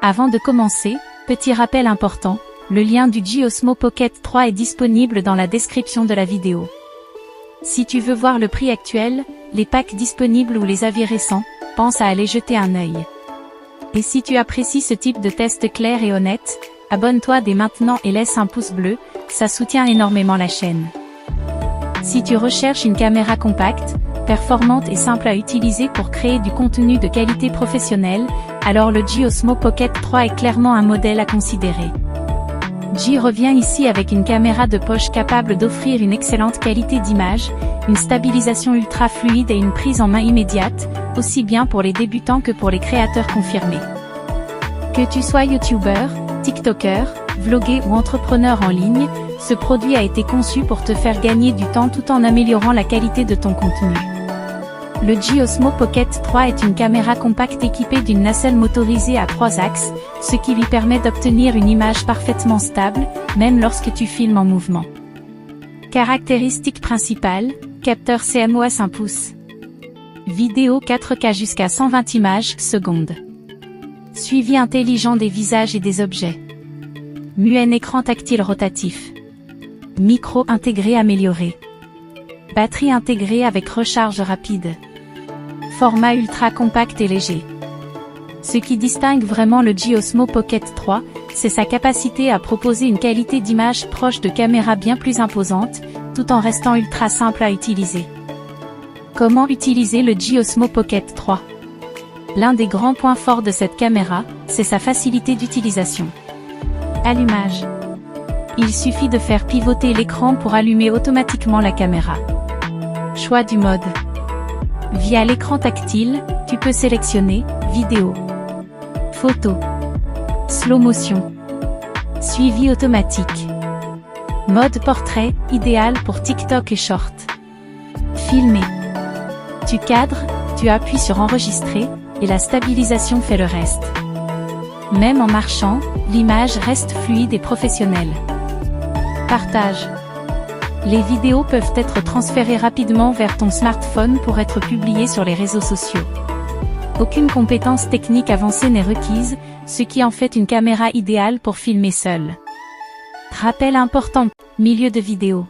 Avant de commencer, petit rappel important, le lien du G-Osmo Pocket 3 est disponible dans la description de la vidéo. Si tu veux voir le prix actuel, les packs disponibles ou les avis récents, pense à aller jeter un œil. Et si tu apprécies ce type de test clair et honnête, abonne-toi dès maintenant et laisse un pouce bleu, ça soutient énormément la chaîne. Si tu recherches une caméra compacte, performante et simple à utiliser pour créer du contenu de qualité professionnelle, alors le G-Osmo Pocket 3 est clairement un modèle à considérer. G revient ici avec une caméra de poche capable d'offrir une excellente qualité d'image, une stabilisation ultra fluide et une prise en main immédiate, aussi bien pour les débutants que pour les créateurs confirmés. Que tu sois youtubeur, tiktoker, vlogueur ou entrepreneur en ligne, ce produit a été conçu pour te faire gagner du temps tout en améliorant la qualité de ton contenu. Le G-Osmo Pocket 3 est une caméra compacte équipée d'une nacelle motorisée à 3 axes, ce qui lui permet d'obtenir une image parfaitement stable, même lorsque tu filmes en mouvement. Caractéristiques principales, capteur CMOS 1 pouce. Vidéo 4K jusqu'à 120 images secondes. Suivi intelligent des visages et des objets. MUN écran tactile rotatif. Micro intégré amélioré. Batterie intégrée avec recharge rapide. Format ultra compact et léger. Ce qui distingue vraiment le G-Osmo Pocket 3, c'est sa capacité à proposer une qualité d'image proche de caméras bien plus imposante, tout en restant ultra simple à utiliser. Comment utiliser le G-Osmo Pocket 3? L'un des grands points forts de cette caméra, c'est sa facilité d'utilisation. Allumage. Il suffit de faire pivoter l'écran pour allumer automatiquement la caméra. Choix du mode. Via l'écran tactile, tu peux sélectionner vidéo, photo, slow motion, suivi automatique. Mode portrait, idéal pour TikTok et short. Filmer. Tu cadres, tu appuies sur enregistrer, et la stabilisation fait le reste. Même en marchant, l'image reste fluide et professionnelle. Partage. Les vidéos peuvent être transférées rapidement vers ton smartphone pour être publiées sur les réseaux sociaux. Aucune compétence technique avancée n'est requise, ce qui en fait une caméra idéale pour filmer seul. Rappel important, milieu de vidéo.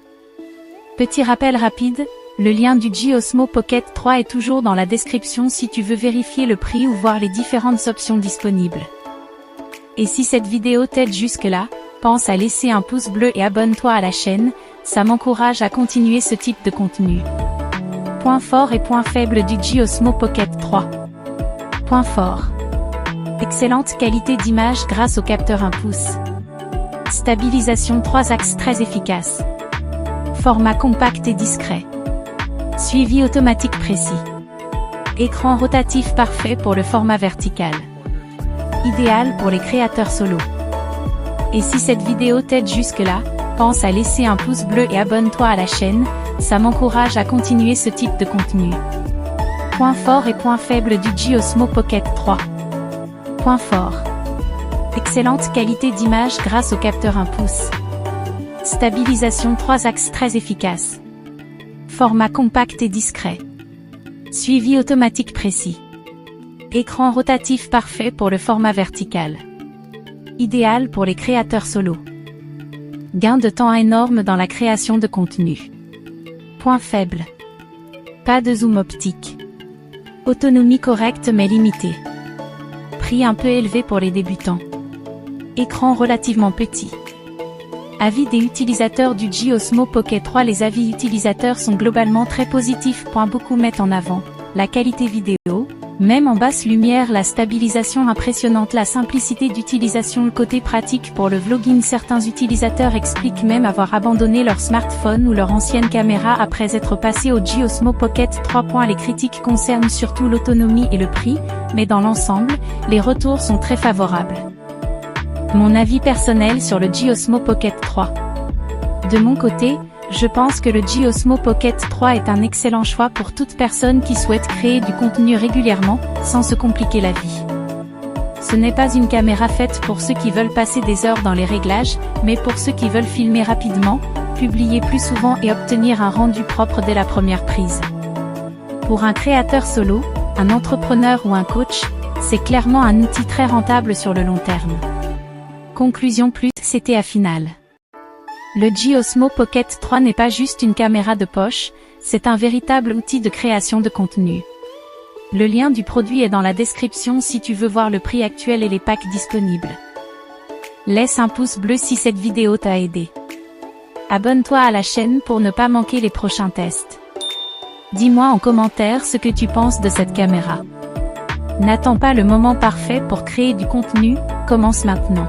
Petit rappel rapide, le lien du G-Osmo Pocket 3 est toujours dans la description si tu veux vérifier le prix ou voir les différentes options disponibles. Et si cette vidéo t'aide jusque-là, pense à laisser un pouce bleu et abonne-toi à la chaîne, ça m'encourage à continuer ce type de contenu. Points forts et points faibles du G-Osmo Pocket 3. Point fort. Excellente qualité d'image grâce au capteur 1 pouce. Stabilisation 3 axes très efficace. Format compact et discret. Suivi automatique précis. Écran rotatif parfait pour le format vertical. Idéal pour les créateurs solo. Et si cette vidéo t'aide jusque-là, pense à laisser un pouce bleu et abonne-toi à la chaîne, ça m'encourage à continuer ce type de contenu. Points forts et points faibles du G-Osmo Pocket 3. Point fort. Excellente qualité d'image grâce au capteur 1 pouce. Stabilisation 3 axes très efficace. Format compact et discret. Suivi automatique précis. Écran rotatif parfait pour le format vertical. Idéal pour les créateurs solo. Gain de temps énorme dans la création de contenu. Point faible. Pas de zoom optique. Autonomie correcte mais limitée. Prix un peu élevé pour les débutants. Écran relativement petit. Avis des utilisateurs du G-Osmo Pocket 3. Les avis utilisateurs sont globalement très positifs. Beaucoup mettent en avant la qualité vidéo, même en basse lumière, la stabilisation impressionnante, la simplicité d'utilisation, le côté pratique pour le vlogging. Certains utilisateurs expliquent même avoir abandonné leur smartphone ou leur ancienne caméra après être passé au G-Osmo Pocket 3. Les critiques concernent surtout l'autonomie et le prix, mais dans l'ensemble, les retours sont très favorables. Mon avis personnel sur le G-Osmo Pocket 3. De mon côté, je pense que le G-Osmo Pocket 3 est un excellent choix pour toute personne qui souhaite créer du contenu régulièrement, sans se compliquer la vie. Ce n'est pas une caméra faite pour ceux qui veulent passer des heures dans les réglages, mais pour ceux qui veulent filmer rapidement, publier plus souvent et obtenir un rendu propre dès la première prise. Pour un créateur solo, un entrepreneur ou un coach, C'est clairement un outil très rentable sur le long terme. Conclusion plus CTA finale. Le G-Osmo Pocket 3 n'est pas juste une caméra de poche, c'est un véritable outil de création de contenu. Le lien du produit est dans la description si tu veux voir le prix actuel et les packs disponibles. Laisse un pouce bleu si cette vidéo t'a aidé. Abonne-toi à la chaîne pour ne pas manquer les prochains tests. Dis-moi en commentaire ce que tu penses de cette caméra. N'attends pas le moment parfait pour créer du contenu, commence maintenant.